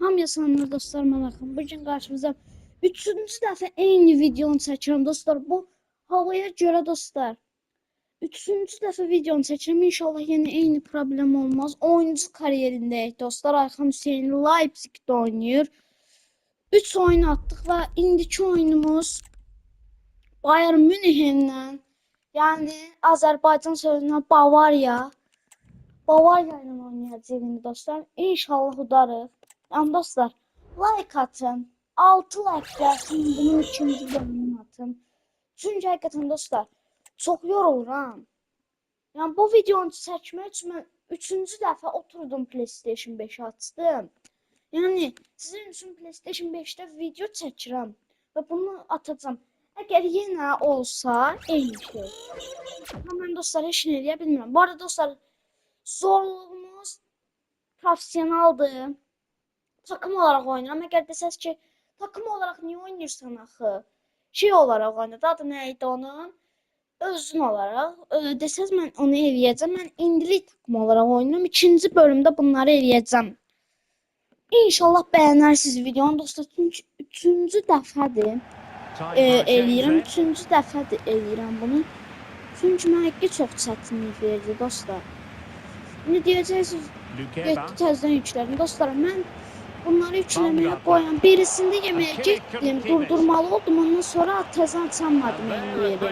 Hamıya salamlar dostlar, mən Axın. Bugün qarşımıza 3-cü dəfə eyni videonu çəkirəm dostlar. Bu havaya görə dostlar. 3-cü dəfə videonu çəkirəm. İnşallah yenə eyni problem olmaz. Oyuncu kariyerindəyik dostlar. Ayxan Hüseyn Leipzigdə oynayır. 3 oyun atdıq və indiki oyunumuz Bayern Münhenlə, yəni Azərbaycan sözünə Bavariya ilə oynayacağıq indi dostlar. İnşallah udarıq. Yəni dostlar, like atın. 6 like gəlsin. Bunun ikinci bölümünü atın. Çünki həqiqətən dostlar, çox yoruluram. Yəni bu videonu çəkmək üçün mən 3-cü dəfə oturdum PlayStation 5 açdım. Yəni sizin üçün PlayStation 5-də video çəkirəm və bunu atacağam. Əgər yenə olsa eyni şey. Amma mən dostlar heç nə eləyə bilmirəm. Bu arada dostlar, zorluğumuz professionaldır. Takım olarak oynayıram. Əgər desəz ki, takım olarak niye oynayırsan axı? Şey olarak oynadı. Adı neydi onun? Özün olarak. Desəz mən onu eləyəcəm. Mən indilik takım olarak oynayıram. İkinci bölümdə bunları eləyəcəm. İnşallah bəyənərsiniz videonu dostlar. Çünki 3-cü dəfədir eləyirəm. 3-cü dəfədir eləyirəm bunu. Çünki mənə çox çətinlik verdi dostlar. Ne diyeceksiniz? Getdi təzədən yüklədim. Dostlar, mən bunları yükləməyə qoyan birisində yeməyə getdim, durdurmalı oldum. Ondan sonra təzədən açamadım yeri.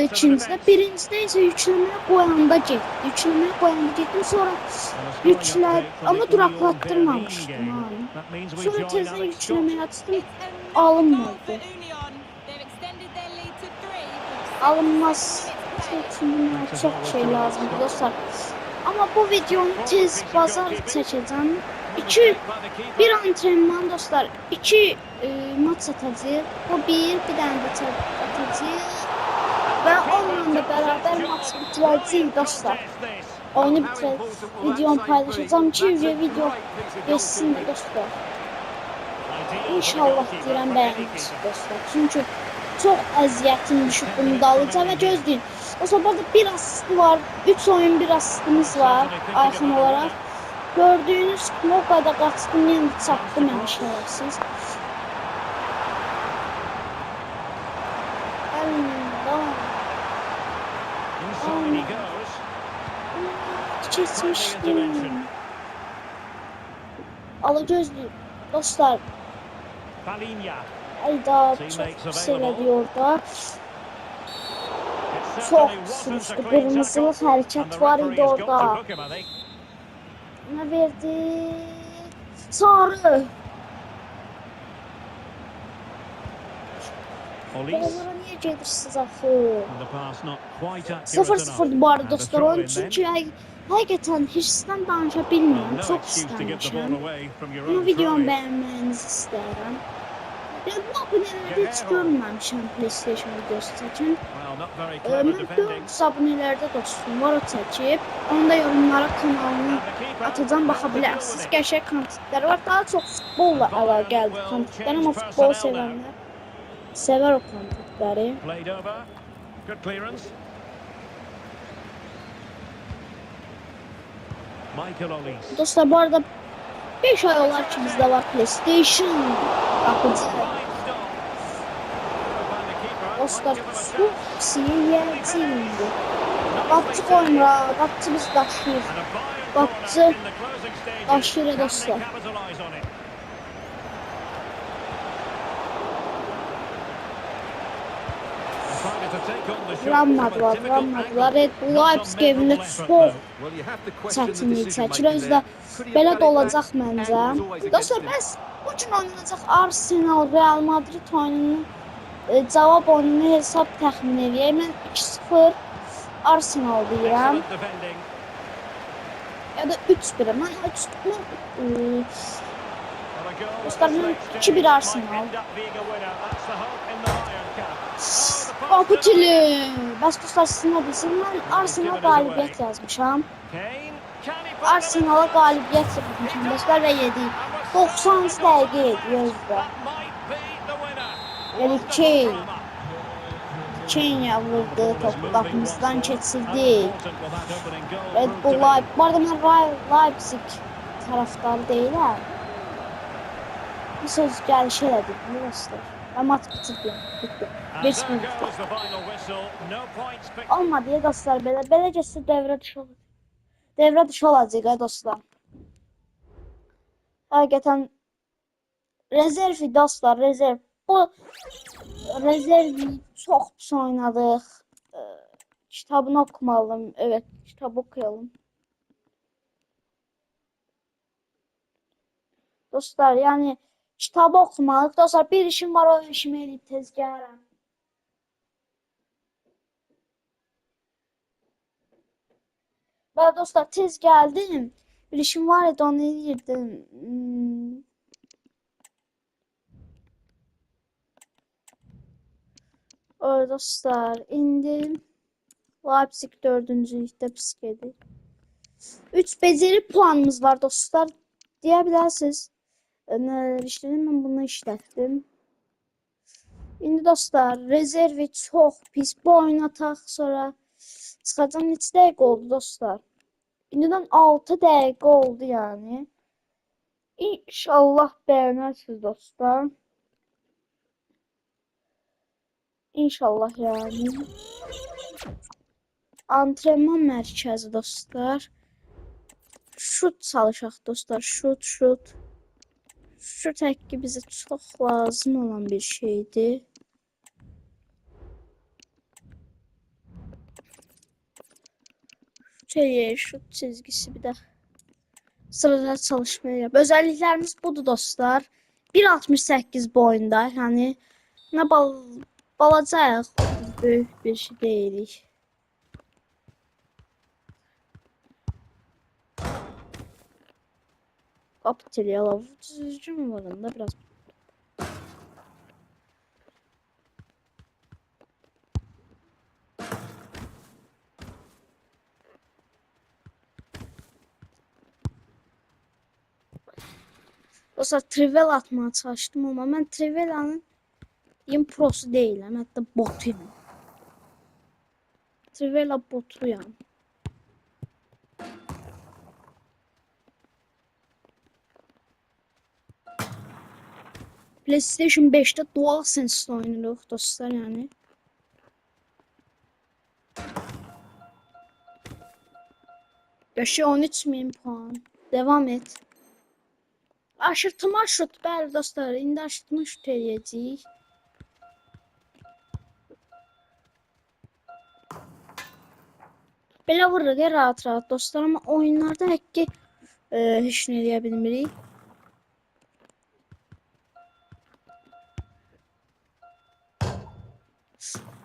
İkincidə, birincidə isə yükləməyə qoyanda getdi. Yükləməyə qoyanda getdim, sonra yüklədim. Amma duraqlatdırmamışdım. Sonra təzədən yükləməyə açdım, alınmadı. Alınmaz. Çok şey lazım dostlar. Ama bu videonu tez bazar çəkəcəm. Bir antrenman dostlar, 2 maç atacağıq. Bu bir dənə də atacağıq. Və onunla da bərabər maç bitirəcəyik dostlar. Oyunu bitirəcəyik. Videonu paylaşacağım ki, video geçsin de dostlar. İnşallah deyirəm bəyənirsiniz dostlar. Çünki çox əziyyətim düşüb bunu dalacağım və gözləyin. O zaman bir asisti var. 3 oyun bir asistimiz var Ayxan olarak. Gördüğünüz kimi o kadar qaçdım, yenə çatdım yəni şərəfsiz. Keçmişdim. Ala gözlü dostlar. Ayda çok pis elədi orada. Çok sürüştü. Kırmızılık hareket var idi orada. Ne verdi? Sarı. Onlara niye gelirsiniz axı? 0-0 bu arada dostlar. Onun çünkü həqiqətən hirsindən danışa bilmirəm. Çox istəmişəm. Ama videomu bəyənməyinizi istəyirəm. Ya bu abunələrdə heç görməmişəm PlayStation videosu çəkin. Mən 400 abunələrdə dostum var o çəkib. Onu da yorumlara kanalını atacağım, baxa bilərsiniz. Qəşəng kontentləri var. Daha çox futbolla əlaqəli kontentlər, amma futbol sevənlər sevər o kontentləri. Dostlar, bu arada 5 ay olar ki bizdə var PlayStation. Bakacağım. Dostlar, çok siyəcəyim. Bakçı qoymura, bakçı biz daşıyır. Bakçı daşıyır dostlar. Vuranmadılar. Red Bull Leipzig evində çox çətinlik çəkir. Özdə belə də olacaq məncə. Dostlar, bəs bu gün oynanacaq Arsenal, Real Madrid oyununu cavab oyununu hesab təxmin edəyək. Mən 2-0 Arsenal deyirəm. Ya da 3-1. Mən 3-1. Dostlar, mən 2-1 Arsenal. Kaputili. Bəs dostlar, sizin nə deyirsiniz? Mən Arsenal qalibiyyət yazmışam. Arsenal'a qalibiyyət yazmışam dostlar və yedik. 90 dəqiqə yedi. Yəni Kenya vurdu, topu qapımızdan keçirdik. Red Bull Leipzig. Bu arada mən Leipzig taraftarı deyiləm. Bir söz gəliş elədim dostlar. Və maç bitirdim. Bitti. And 5 there minutda. goes the final whistle. No points picked. Olmadı ya dostlar belə. Beləcəsi dəvrə dışı olacaq. Dəvrə dışı olacaq ya dostlar. Həqiqətən rezerv dostlar, rezerv. Bu rezervi çox pis oynadıq. Kitabını okumalım. Evet, kitabı okuyalım. Dostlar, yani kitabı okumalıyıq. Dostlar, bir işim var, o işimi eləyib tez gəlirəm. Və dostlar, tez gəldim. Bir işim var idi, onu eləyirdim. Dostlar, indi Leipzig 4-cülükdə pis gedir. 3 beceri puanımız var dostlar. Deyə bilərsiniz. Nələr işlədim, mən bunu işlətdim. İndi dostlar, rezervi çox pis. Bu oyunu ataq, sonra çıxacam. Neçə dəqiqə oldu dostlar? İndidən 6 dəqiqə oldu yəni. İnşallah bəyənərsiniz dostlar. İnşallah yani. Antrenman mərkəzi dostlar. Şut çalışaq dostlar. Şut. Şu tək ki bizə çox lazım olan bir şeydir. Şut çizgisi bir də sırada çalışmaya yap. Özelliklərimiz budur dostlar. 1.68 boyunda. Yəni nə balacayıq. Böyük bir şey deyilik. Kapitelyala düzgün varında biraz. Dostlar, trivel atmaya çalışdım ama mən trivelanın prosu deyiləm, hətta botuyum. Trivela botuyam. PlayStation 5'te DualSense oynuyoruz dostlar yani. Yaşı 13.000 puan. Devam et. Aşırtma şut. Bəli dostlar, indi aşırtma şut eləyəcəyik. Belə vururuq rahat dostlar, amma oyunlarda həqqi heç nə eləyə bilmirik.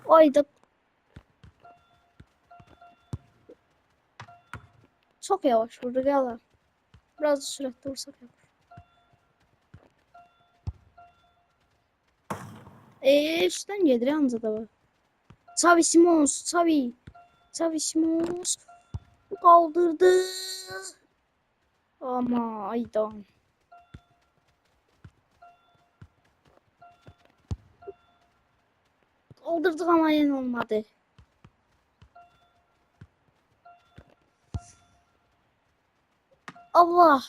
Ayda çok yavaş vurdu galiba. Biraz da süratli vursak yavaş. Üstten gelir yalnız da var. Xavi Simons, Xavi Simons kaldırdı. Ama aydan. Kaldırdık ama yine olmadı. Allah.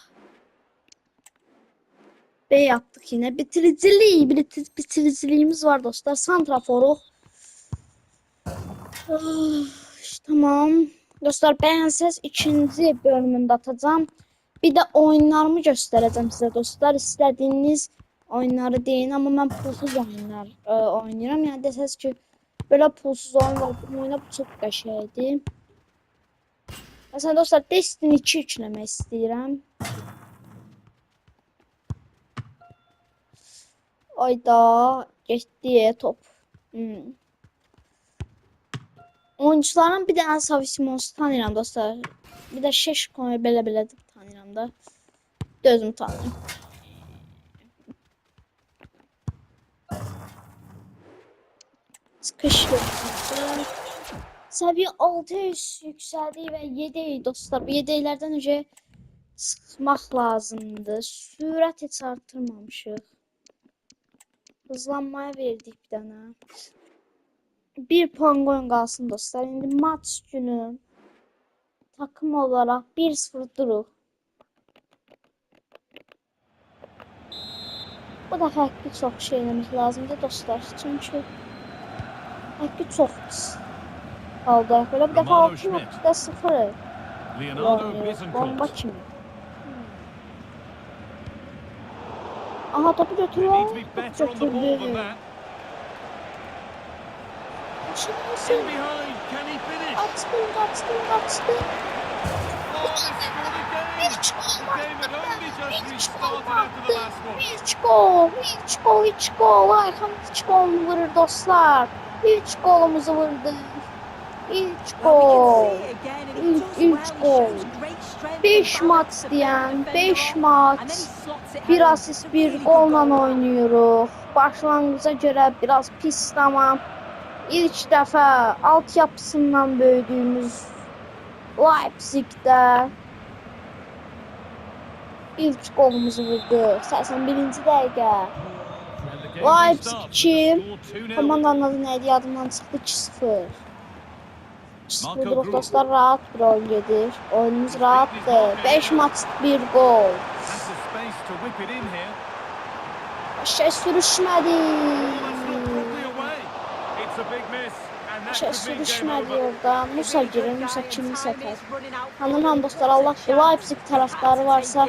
B yaptık yine. Bitiriciliğimiz var dostlar. Santraforu. Tamam. Dostlar, beğenseniz ikinci bölümünde atacağım. Bir de oyunlarımı göstereceğim size dostlar. İstediğiniz oyunları deyin ama ben pulsuz oyunlar oynuyorum. Yani deseniz ki böyle pulsuz oyun var. Bu oyuna bu çok qəşəngdir. Mesela dostlar, Destiny 2 yükləmək istəyirəm. Ayda getdi top. Oyuncuların bir dənə Xavi Simons'u tanıyıram dostlar. Bir də Şeşko'yu belə tanıyıram da. Gözümü tanıyım. Sıkışıyor. Seviye 600 yükseldi ve 7 dostlar. Bu 7'lerden önce sıkmak lazımdı. Sürət heç artırmamışıq. Hızlanmaya verdik bir dənə. Bir puan qoyun qalsın dostlar. İndi maç günü takım olarak 1-0 duruq. Bu da haqqı çox şey eləmək lazımdır dostlar. Çünki haqqı çox pis halda. Belə bir dəfə Romano 6.0 Leonardo bomba Bittencourt. kimi. Aha topu They götürüyor. need to be Topu better on the ball than götürdü. that. Şimdi In behind, can he finish? kaçtım. Oh, they scored again. Hiç The gol game had only just Hiç restarted gol after the last one. Hiç gol. Ayhan hiç gol vurur dostlar. Hiç golumuzu vurdu. Hiç gol. İlk gol. 5 maç diyen, 5 maç. Bir asist, bir golla oynuyoruz. Başlangıca göre biraz pis ama ilk defa altyapısından büyüdüğümüz Leipzig'de ilk golumuzu vurdu. 81. dakika. And the game Leipzig restarts with 2. the score 2-0. Komandanın adı neydi? Yadımdan çıxdı 2-0. 2-0 Marco duruq Grupp. dostlar, rahat bir oyun gedir. Oyunumuz rahatdır. 5 maç, 1 gol. Has the space to whip it in here. Şey sürüşmədi. Oh, that's not properly away. It's a big miss. And that Şey could mean game sürüşmədi over. orada. Musa girir, Musa kimi səfər. Hanımam dostlar, Allah Leipzig taraftarı varsa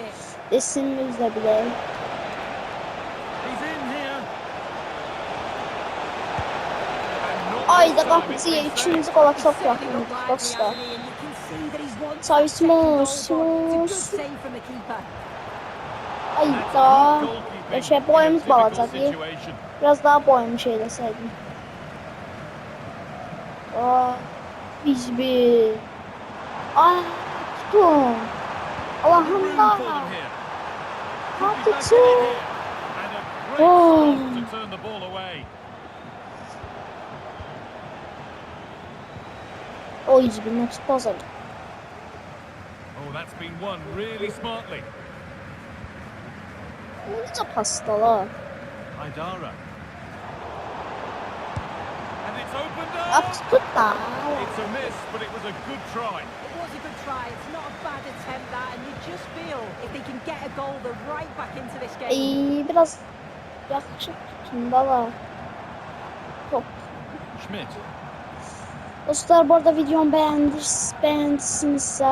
desin biz də bilək. He's in here. And not Ay this da time, qapıcı it's been ikinci saved. qola çox yaxın dostlar. Xavi Simons. Ay That's da. good goalkeeping Şey in a boyumuz difficult balaca değil. situation. Biraz daha boyumu şey deseydim. Aa, bir. Aa, tutun. Room Allah'ım for da. them here. Ha Could be back in it tutun. here. And a great Oh. stop to turn the ball away. O 100 not pozor. Oh, that's been won really smartly. Necə pastalar. Idara. And it's opened At up. tut da. It's a miss, but it was a good try. It was a good try. It's not a bad attempt that, and you just feel if they can get a goal, they're right back into this game. Ay biraz yaxşı tutun da. Top. Schmidt. Dostlar bu arada videomu beğendiysinizse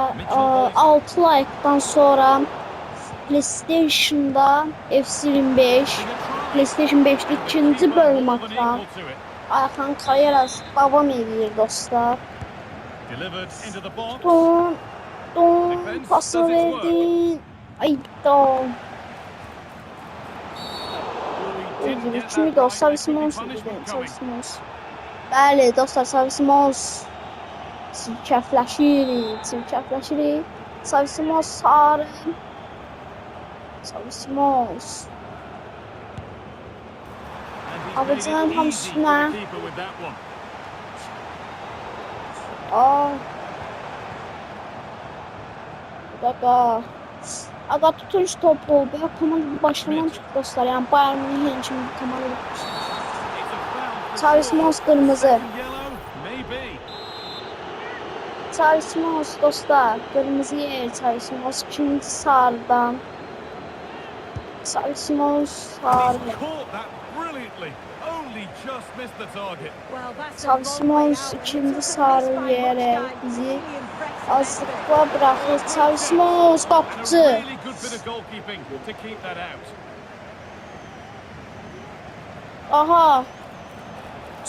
6 like'dan sonra PlayStation'da FC25 PlayStation 5'te ikinci bölüm atan Ayhan Kayeras davam edir dostlar. Delivered into the box. Don pası verdin. Ay don. Kimi de o Xavi Simons Xavi Simons. Bəli dostlar, Xavi Simons çirkəfləşirik. Xavi Simons sarı. Xavi Simons. Abicam tam üstünə. Aa. Bir dakika. Aga tutun şu topu. Böyle komanda başlamam çıktı dostlar. Yani Bayern Münih'in için bir komanda. Xavi Simons kırmızı. Xavi Simons dostlar. Kırmızı yer. Xavi Simons ikinci sarıdan. Xavi Simons sarı. Xavi Simons ikinci sarı yere bizi azlıkla bırakır. Xavi Simons kapıcı. Aha.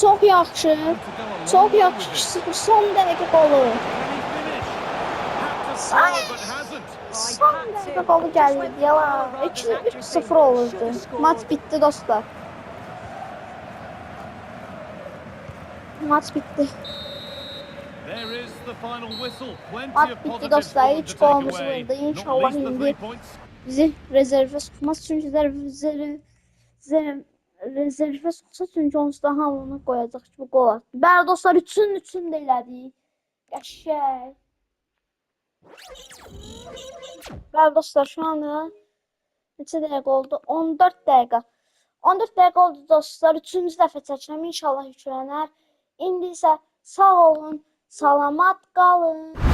Çok yaxşı. Çok yaxşı. Son dəqiqə qolu. Son dəqiqə qolu gəldi. Yalan. 3-0 olurdu. Maç bitti dostlar. Maç bitti. Maç bitti dostlar. 3 golumuz vardı. İnşallah indi bizi rezerve sokmaz. Çünki rezerve soksa çünki onsuz da hamını qoyacaq ki bu qol atdı. Bəli dostlar, üçün də elədik. Qəşəng. Bəli dostlar, şu anda neçə dəqiqə oldu? 14 dəqiqə. 14 dəqiqə oldu dostlar. 3-cü dəfə çəkirəm. İnşallah yüklənər. İndi isə sağ olun, salamat qalın.